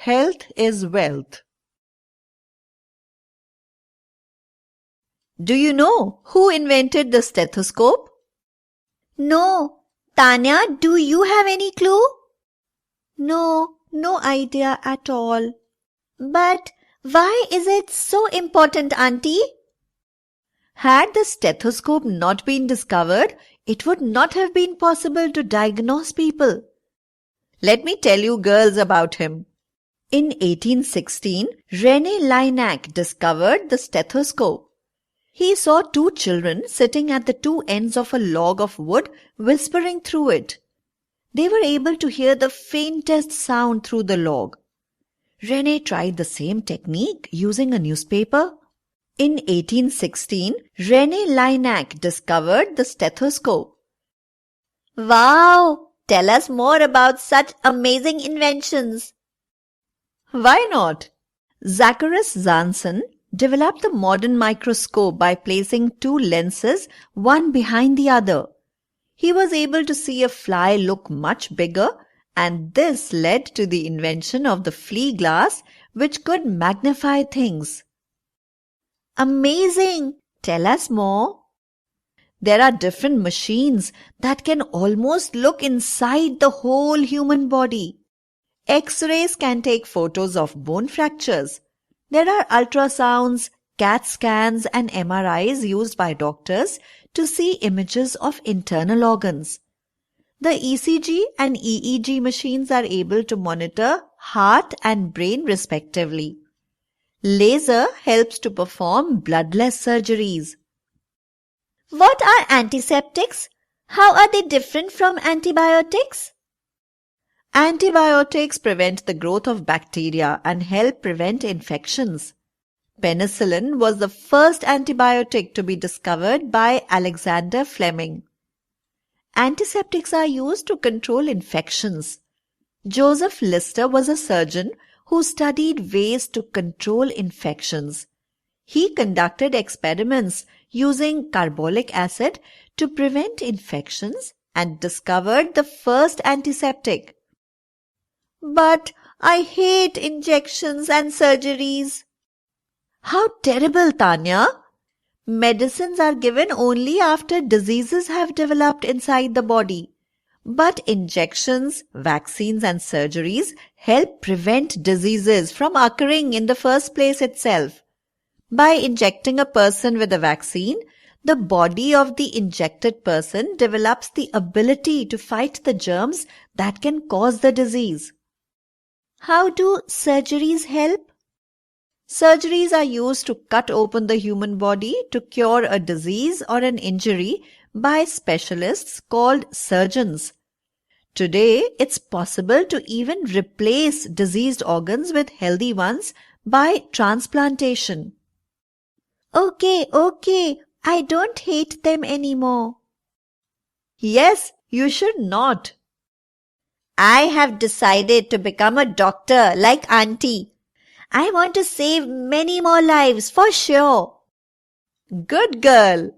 Health is wealth. Do you know who invented the stethoscope? No. Tanya, do you have any clue? No idea at all. But why is it so important, Auntie? Had the stethoscope not been discovered, it would not have been possible to diagnose people. Let me tell you girls about him. In 1816, René Laennec discovered the stethoscope. He saw two children sitting at the two ends of a log of wood whispering through it. They were able to hear the faintest sound through the log. René tried the same technique using a newspaper. In 1816, René Laennec discovered the stethoscope. Wow! Tell us more about such amazing inventions. Why not? Zacharias Janssen developed the modern microscope by placing two lenses one behind the other. He was able to see a fly look much bigger, and this led to the invention of the flea glass, which could magnify things. Amazing! Tell us more. There are different machines that can almost look inside the whole human body. X-rays can take photos of bone fractures. There are ultrasounds, CAT scans and MRIs used by doctors to see images of internal organs. The ECG and EEG machines are able to monitor heart and brain respectively. Laser helps to perform bloodless surgeries. What are antiseptics? How are they different from antibiotics? Antibiotics prevent the growth of bacteria and help prevent infections. Penicillin was the first antibiotic to be discovered by Alexander Fleming. Antiseptics are used to control infections. Joseph Lister was a surgeon who studied ways to control infections. He conducted experiments using carbolic acid to prevent infections and discovered the first antiseptic. But I hate injections and surgeries. How terrible, Tanya! Medicines are given only after diseases have developed inside the body. But injections, vaccines and surgeries help prevent diseases from occurring in the first place itself. By injecting a person with a vaccine, the body of the injected person develops the ability to fight the germs that can cause the disease. How do surgeries help? Surgeries are used to cut open the human body to cure a disease or an injury by specialists called surgeons. Today, it's possible to even replace diseased organs with healthy ones by transplantation. Okay, I don't hate them anymore. Yes, you should not. I have decided to become a doctor like Auntie. I want to save many more lives for sure. Good girl.